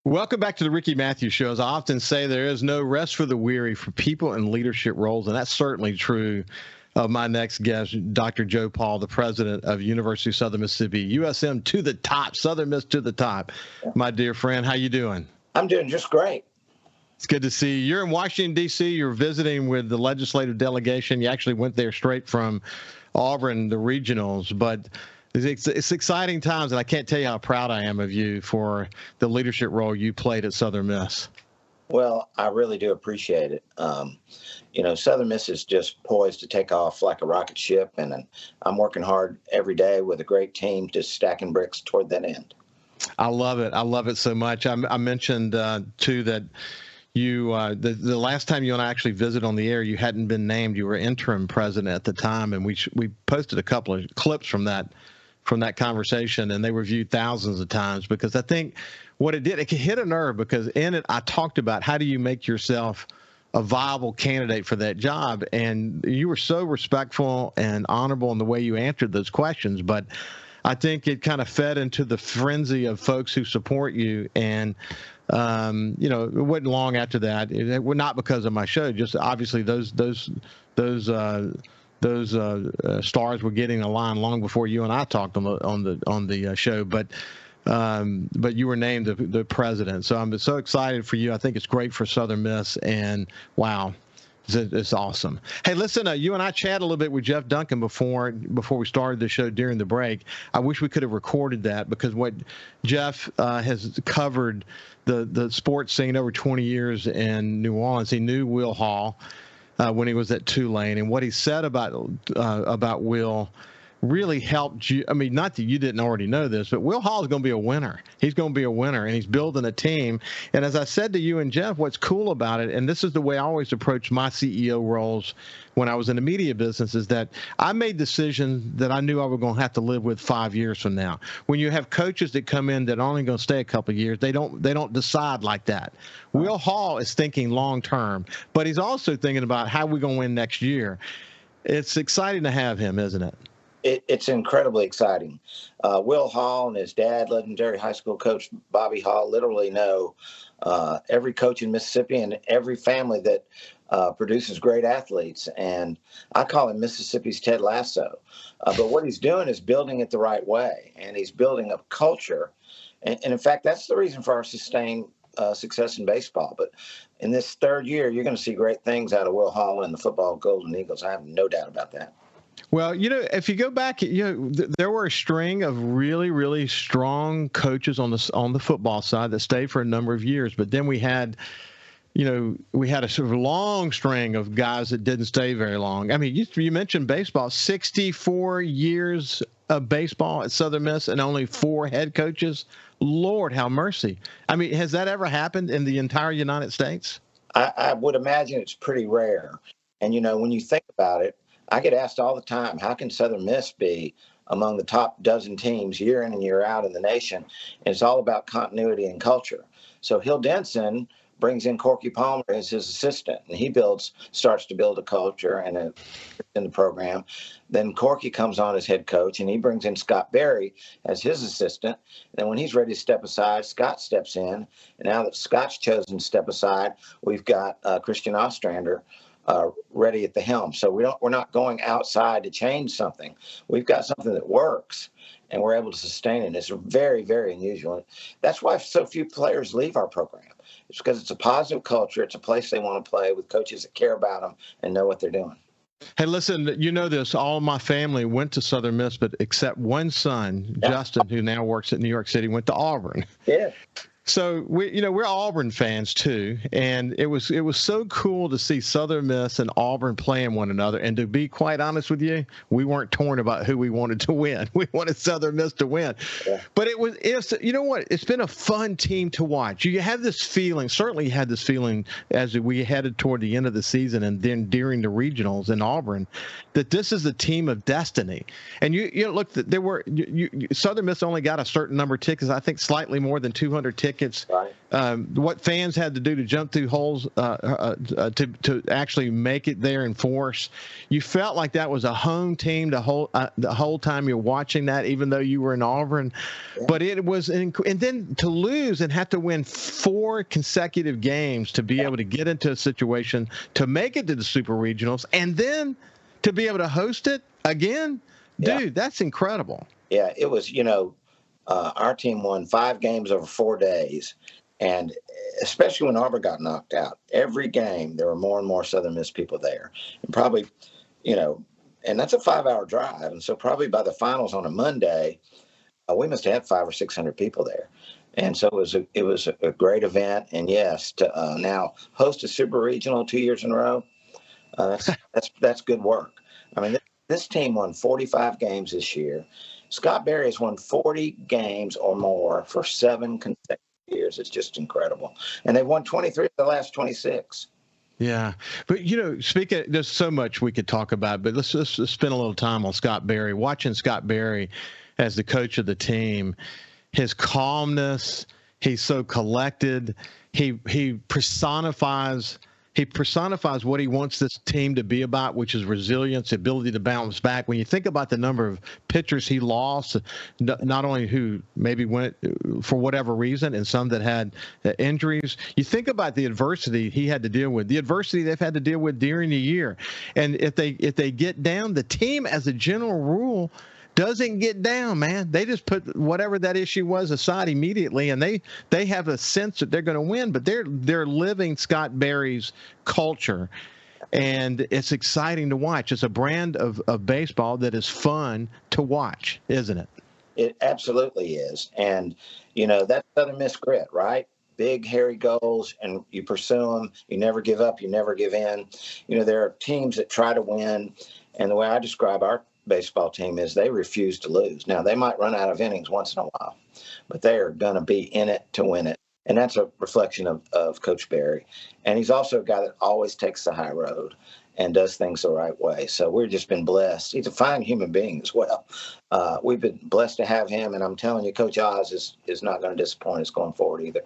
Welcome back to the Ricky Mathews Show. As I often say, there is no rest for the weary for people in leadership roles, and that's certainly true of my next guest, Dr. Joe Paul, the president of University of Southern Mississippi, USM to the top, Southern Miss to the top. My dear friend, how you doing? I'm doing just great. It's good to see you. You're in Washington, D.C. You're visiting with the legislative delegation. You actually went there straight from Auburn, the regionals, but it's exciting times, and I can't tell you how proud I am of you for the leadership role you played at Southern Miss. Well, I really do appreciate it. Southern Miss is just poised to take off like a rocket ship, and I'm working hard every day with a great team, just stacking bricks toward that end. I love it. I love it so much. I mentioned, too, that you the last time you and I actually visited on the air, you hadn't been named. You were interim president at the time, and we posted a couple of clips from that conversation, and they were viewed thousands of times because I think what it did, it hit a nerve because in it I talked about how do you make yourself a viable candidate for that job, and you were so respectful and honorable in the way you answered those questions, but I think it kind of fed into the frenzy of folks who support you, and it wasn't long after that. It was not because of my show, just obviously those stars were getting a line long before you and I talked on the show, but you were named the president. So I'm so excited for you. I think it's great for Southern Miss, and wow, it's awesome. Hey, listen, you and I chatted a little bit with Jeff Duncan before we started the show during the break. I wish we could have recorded that because what Jeff has covered the sports scene over 20 years in New Orleans. He knew Will Hall when he was at Tulane, and what he said about Will really helped you. I mean, not that you didn't already know this, but Will Hall is going to be a winner. He's going to be a winner, and he's building a team. And as I said to you and Jeff, what's cool about it, and this is the way I always approach my CEO roles when I was in the media business, is that I made decisions that I knew I was going to have to live with 5 years from now. When you have coaches that come in that are only going to stay a couple of years, they don't decide like that. Will Hall is thinking long term, but he's also thinking about how we're going to win next year. It's exciting to have him, isn't it? It's incredibly exciting. Will Hall and his dad, legendary high school coach Bobby Hall, literally know every coach in Mississippi and every family that produces great athletes. And I call him Mississippi's Ted Lasso. But what he's doing is building it the right way, and he's building a culture. And in fact, that's the reason for our sustained success in baseball. But in this third year, you're going to see great things out of Will Hall and the football Golden Eagles. I have no doubt about that. Well, if you go back, there were a string of really, really strong coaches on the football side that stayed for a number of years. But then we had a sort of long string of guys that didn't stay very long. I mean, you mentioned baseball, 64 years of baseball at Southern Miss and only 4 head coaches. Lord, have mercy. I mean, has that ever happened in the entire United States? I would imagine it's pretty rare. And, when you think about it, I get asked all the time, how can Southern Miss be among the top dozen teams year in and year out in the nation? And it's all about continuity and culture. So Hill Denson brings in Corky Palmer as his assistant, and he starts to build a culture and in the program. Then Corky comes on as head coach, and he brings in Scott Berry as his assistant. And then when he's ready to step aside, Scott steps in. And now that Scott's chosen to step aside, we've got Christian Ostrander ready at the helm. So we're not going outside to change something. We've got something that works, and we're able to sustain it. It's very, very unusual. That's why so few players leave our program. It's because it's a positive culture. It's a place they want to play with coaches that care about them and know what they're doing. Hey, listen, you know this. All of my family went to Southern Miss, but except one son, Justin, who now works at New York City, went to Auburn. Yeah. So we're Auburn fans too, and it was so cool to see Southern Miss and Auburn playing one another. And to be quite honest with you, we weren't torn about who we wanted to win. We wanted Southern Miss to win. Yeah. But it's you know what? It's been a fun team to watch. You have this feeling, certainly you had this feeling as we headed toward the end of the season and then during the regionals in Auburn, that this is a team of destiny. And you look, there were Southern Miss only got a certain number of tickets. I think slightly more than 200 tickets tickets. Right. What fans had to do to jump through holes to actually make it there in force. You felt like that was a home team the whole time you're watching that, even though you were in Auburn. Yeah. But it was, and then to lose and have to win 4 consecutive games to be able to get into a situation to make it to the Super Regionals, and then to be able to host it again, dude, that's incredible. Yeah, it was, our team won 5 games over 4 days. And especially when Auburn got knocked out, every game there were more and more Southern Miss people there. And probably, and that's a 5-hour drive. And so probably by the finals on a Monday, we must have had 500 or 600 people there. And so it was a great event. And yes, to now host a Super Regional 2 years in a row, that's good work. I mean, this team won 45 games this year. Scott Berry has won 40 games or more for 7 consecutive years. It's just incredible. And they've won 23 of the last 26. Yeah. But, speaking, there's so much we could talk about, but let's just spend a little time on Scott Berry. Watching Scott Berry as the coach of the team, his calmness, he's so collected. He personifies what he wants this team to be about, which is resilience, ability to bounce back. When you think about the number of pitchers he lost, not only who maybe went for whatever reason and some that had injuries, you think about the adversity he had to deal with, the adversity they've had to deal with during the year. And if they get down, the team as a general rule doesn't get down, man. They just put whatever that issue was aside immediately, and they have a sense that they're going to win, but they're living Scott Berry's culture, and it's exciting to watch. It's a brand of baseball that is fun to watch, isn't it? It absolutely is. And, that's Southern Miss grit, right? Big, hairy goals, and you pursue them. You never give up. You never give in. There are teams that try to win, and the way I describe our baseball team is they refuse to lose. Now, they might run out of innings once in a while, but they are going to be in it to win it. And that's a reflection of Coach Berry. And he's also a guy that always takes the high road and does things the right way. So we've just been blessed. He's a fine human being as well. We've been blessed to have him. And I'm telling you, Coach Oz is not going to disappoint us going forward either.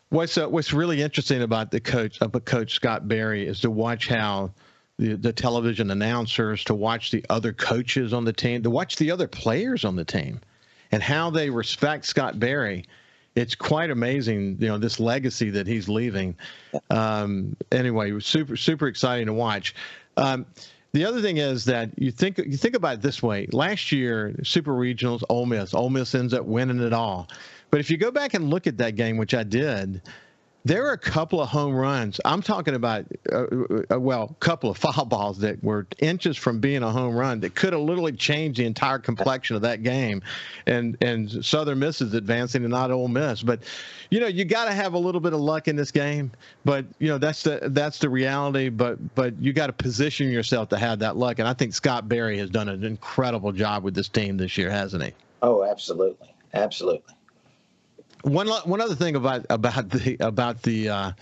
What's really interesting about Coach Scott Berry is to watch how the television announcers, to watch the other coaches on the team, to watch the other players on the team, and how they respect Scott Berry. It's quite amazing, this legacy that he's leaving. Anyway, it was super exciting to watch. The other thing is that you think about it this way. Last year, Super Regionals, Ole Miss ends up winning it all. But if you go back and look at that game, which I did, there were a couple of home runs. I'm talking about, a couple of foul balls that were inches from being a home run that could have literally changed the entire complexion of that game. And Southern Miss is advancing and not Ole Miss. But, you got to have a little bit of luck in this game. But, that's the reality. But you got to position yourself to have that luck. And I think Scott Berry has done an incredible job with this team this year, hasn't he? Oh, absolutely. Absolutely. One other thing about the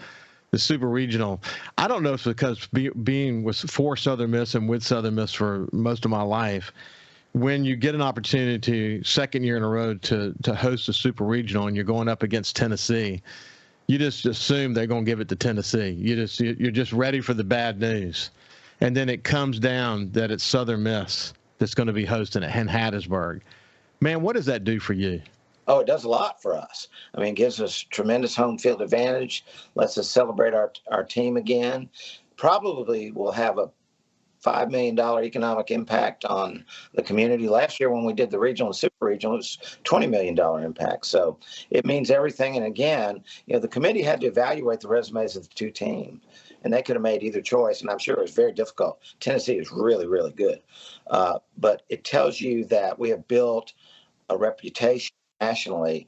Super Regional, I don't know if it's because being for Southern Miss and with Southern Miss for most of my life, when you get an opportunity second year in a row to host a Super Regional and you're going up against Tennessee, you just assume they're going to give it to Tennessee. You're just ready for the bad news, and then it comes down that it's Southern Miss that's going to be hosting it in Hattiesburg. Man, what does that do for you? Oh, it does a lot for us. I mean, it gives us tremendous home field advantage, lets us celebrate our team again. Probably will have a $5 million economic impact on the community. Last year when we did the regional and super regional, it was $20 million impact. So it means everything. And again, the committee had to evaluate the resumes of the two teams, and they could have made either choice. And I'm sure it was very difficult. Tennessee is really, really good. But it tells you that we have built a reputation nationally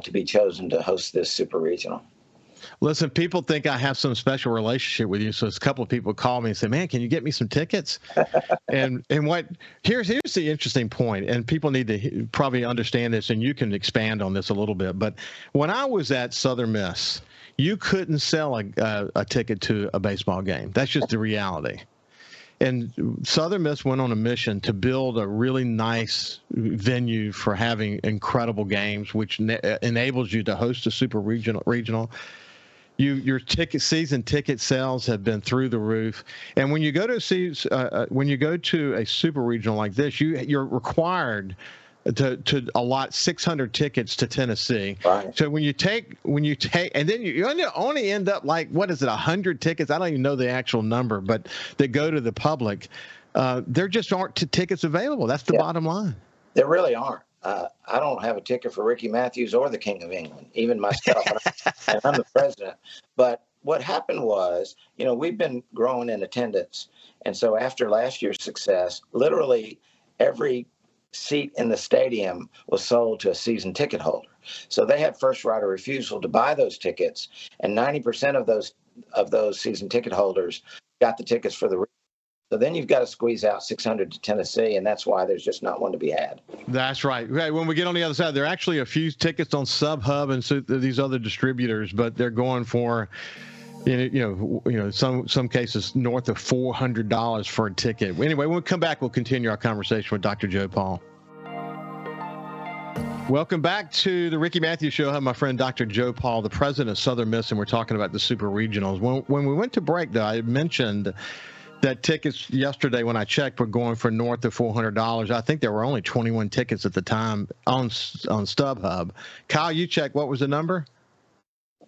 to be chosen to host this super regional. Listen, people think I have some special relationship with you, so a couple of people call me and say, "Man, can you get me some tickets?" and here's the interesting point, and people need to probably understand this, and you can expand on this a little bit. But when I was at Southern Miss, you couldn't sell a ticket to a baseball game. That's just the reality. And Southern Miss went on a mission to build a really nice venue for having incredible games, which enables you to host a super regional. Your season ticket sales have been through the roof, and when you go to a super regional like this, you're required to allot 600 tickets to Tennessee. Right. So when you take, and then you only end up like, what is it, 100 tickets? I don't even know the actual number, but that go to the public. There just aren't tickets available. That's the bottom line. There really aren't. I don't have a ticket for Ricky Mathews or the King of England, even myself, and I'm the president. But what happened was, we've been growing in attendance. And so after last year's success, literally every seat in the stadium was sold to a season ticket holder. So they had first right of refusal to buy those tickets, and 90% of those season ticket holders got the tickets for the. So then you've got to squeeze out 600 to Tennessee, and that's why there's just not one to be had. That's right. When we get on the other side, there are actually a few tickets on SubHub and so these other distributors, but they're going for, some cases north of $400 for a ticket. Anyway, when we come back, we'll continue our conversation with Dr. Joe Paul. Welcome back to the Ricky Mathews Show. I have my friend Dr. Joe Paul, the president of Southern Miss, and we're talking about the Super Regionals. When we went to break, though, I mentioned that tickets yesterday, when I checked, were going for north of $400. I think there were only 21 tickets at the time on StubHub. Kyle, you checked. What was the number?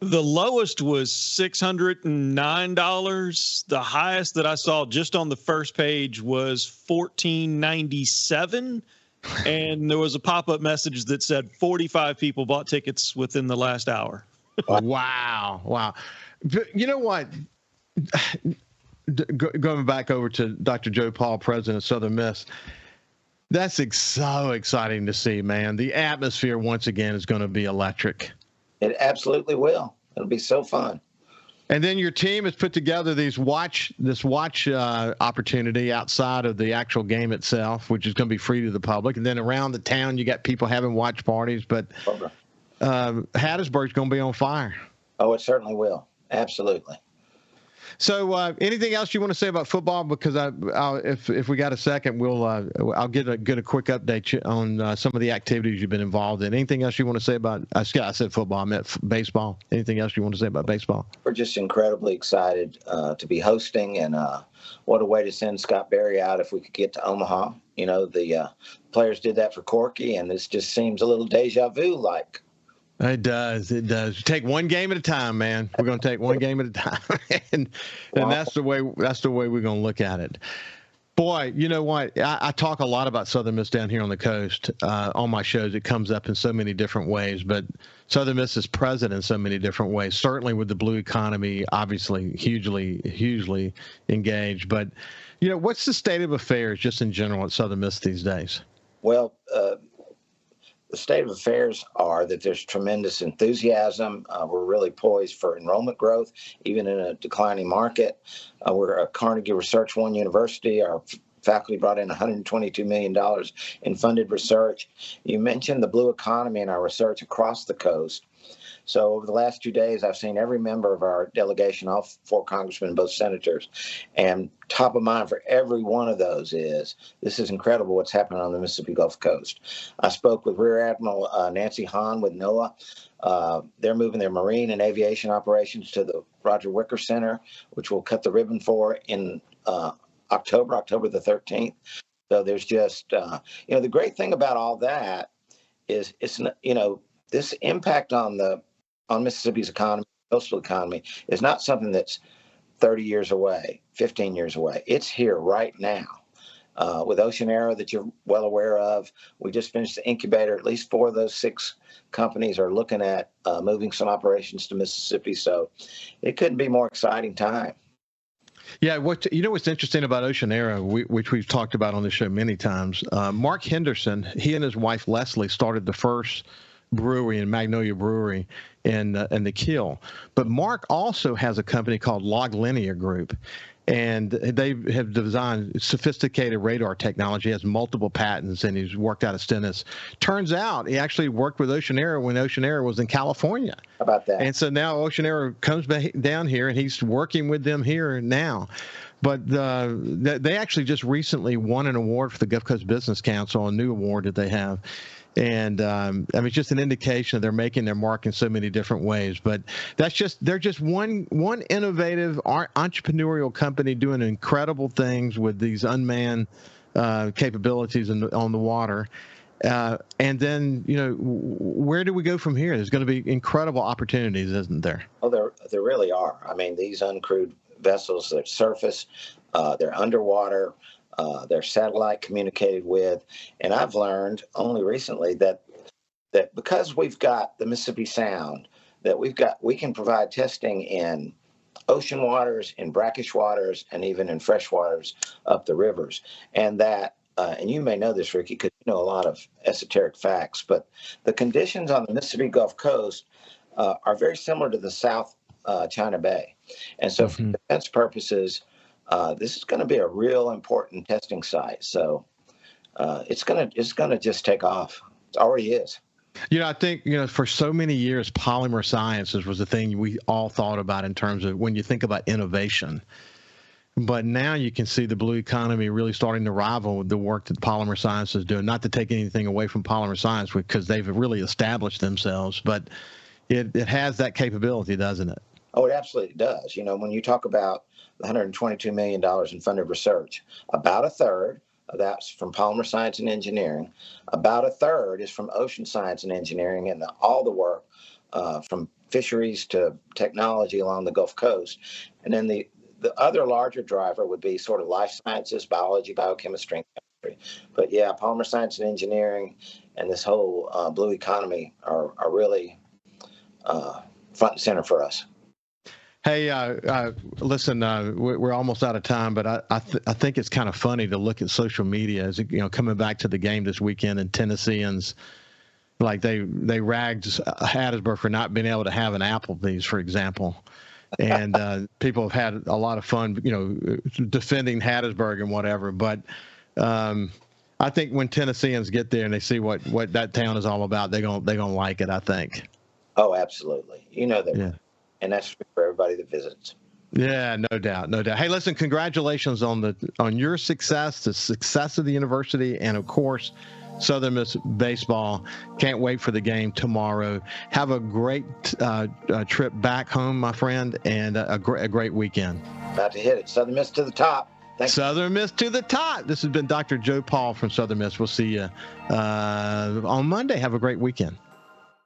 The lowest was $609. The highest that I saw just on the first page was $1,497. And there was a pop-up message that said 45 people bought tickets within the last hour. Wow. You know what? Going back over to Dr. Joe Paul, president of Southern Miss, that's so exciting to see, man. The atmosphere, once again, is going to be electric. It absolutely will. It'll be so fun. And then your team has put together this watch opportunity outside of the actual game itself, which is going to be free to the public. And then around the town, you got people having watch parties. But Hattiesburg's going to be on fire. Oh, it certainly will. Absolutely. So, anything else you want to say about football? Because if we got a second, I'll get a quick update on some of the activities you've been involved in. Anything else you want to say about? I said football. I meant baseball. Anything else you want to say about baseball? We're just incredibly excited to be hosting, and what a way to send Scott Berry out if we could get to Omaha. The players did that for Corky, and this just seems a little deja vu like. It does. Take one game at a time, man. We're going to take one game at a time, and that's the way we're going to look at it. Boy, you know what? I talk a lot about Southern Miss down here on the coast on my shows. It comes up in so many different ways, but Southern Miss is present in so many different ways. Certainly with the blue economy, obviously hugely engaged. But what's the state of affairs just in general at Southern Miss these days? Well. The state of affairs are that there's tremendous enthusiasm. We're really poised for enrollment growth, even in a declining market. We're a Carnegie Research One University. Our faculty brought in $122 million in funded research. You mentioned the blue economy and our research across the coast. So over the last 2 days, I've seen every member of our delegation, all 4 congressmen and both senators, and top of mind for every one of those is, this is incredible what's happening on the Mississippi Gulf Coast. I spoke with Rear Admiral Nancy Hahn with NOAA. They're moving their marine and aviation operations to the Roger Wicker Center, which we'll cut the ribbon for in October the 13th. So there's just, the great thing about all that is this impact on Mississippi's economy, coastal economy, is not something that's 30 years away, 15 years away. It's here right now. With Ocean Aero that you're well aware of, we just finished the incubator. At least 4 of those 6 companies are looking at moving some operations to Mississippi. So it couldn't be more exciting time. Yeah, what's interesting about Ocean Aero, which we've talked about on the show many times. Mark Henderson, he and his wife Leslie started the first brewery in Magnolia Brewery in the Kill. But Mark also has a company called Log Linear Group. And they have designed sophisticated radar technology, has multiple patents, and he's worked out of Stennis. Turns out he actually worked with Oceaneer when Oceaneer was in California. How about that? And so now Oceaneer comes back down here, and he's working with them here now. But they actually just recently won an award for the Gulf Coast Business Council, a new award that they have. And I mean, it's just an indication that they're making their mark in so many different ways. But they're just one innovative entrepreneurial company doing incredible things with these unmanned capabilities on the water. And then, where do we go from here? There's going to be incredible opportunities, isn't there? Oh, there really are. I mean, these uncrewed vessels that surface, they're underwater. They're satellite communicated with, and I've learned only recently that because we've got the Mississippi Sound, that we can provide testing in ocean waters, in brackish waters, and even in fresh waters up the rivers. And that, and you may know this, Ricky, because you know a lot of esoteric facts, but the conditions on the Mississippi Gulf Coast are very similar to the South China Bay, and so for defense purposes. This is going to be a real important testing site. So it's going to just take off. It already is. I think, for so many years, polymer sciences was the thing we all thought about in terms of when you think about innovation. But now you can see the blue economy really starting to rival the work that polymer science is doing. Not to take anything away from polymer science, because they've really established themselves, but it has that capability, doesn't it? Oh, it absolutely does. When you talk about $122 million in funded research, about a third of that's from polymer science and engineering, about a third is from ocean science and engineering, and all the work from fisheries to technology along the Gulf Coast. And then the other larger driver would be sort of life sciences, biology, biochemistry, and chemistry. But yeah, polymer science and engineering and this whole blue economy are really front and center for us. Hey, listen, we're almost out of time, but I think it's kind of funny to look at social media as coming back to the game this weekend, and Tennesseans, like they ragged Hattiesburg for not being able to have an Applebee's, for example, and people have had a lot of fun, defending Hattiesburg and whatever. But I think when Tennesseans get there and they see what that town is all about, they're gonna like it, I think. Oh, absolutely. That. Yeah. And that's for everybody that visits. Yeah, no doubt. Hey, listen, congratulations on your success, the success of the university, and of course, Southern Miss baseball. Can't wait for the game tomorrow. Have a great trip back home, my friend, and a great weekend. About to hit it. Southern Miss to the top. Thanks. Southern Miss to the top. This has been Dr. Joe Paul from Southern Miss. We'll see you on Monday. Have a great weekend.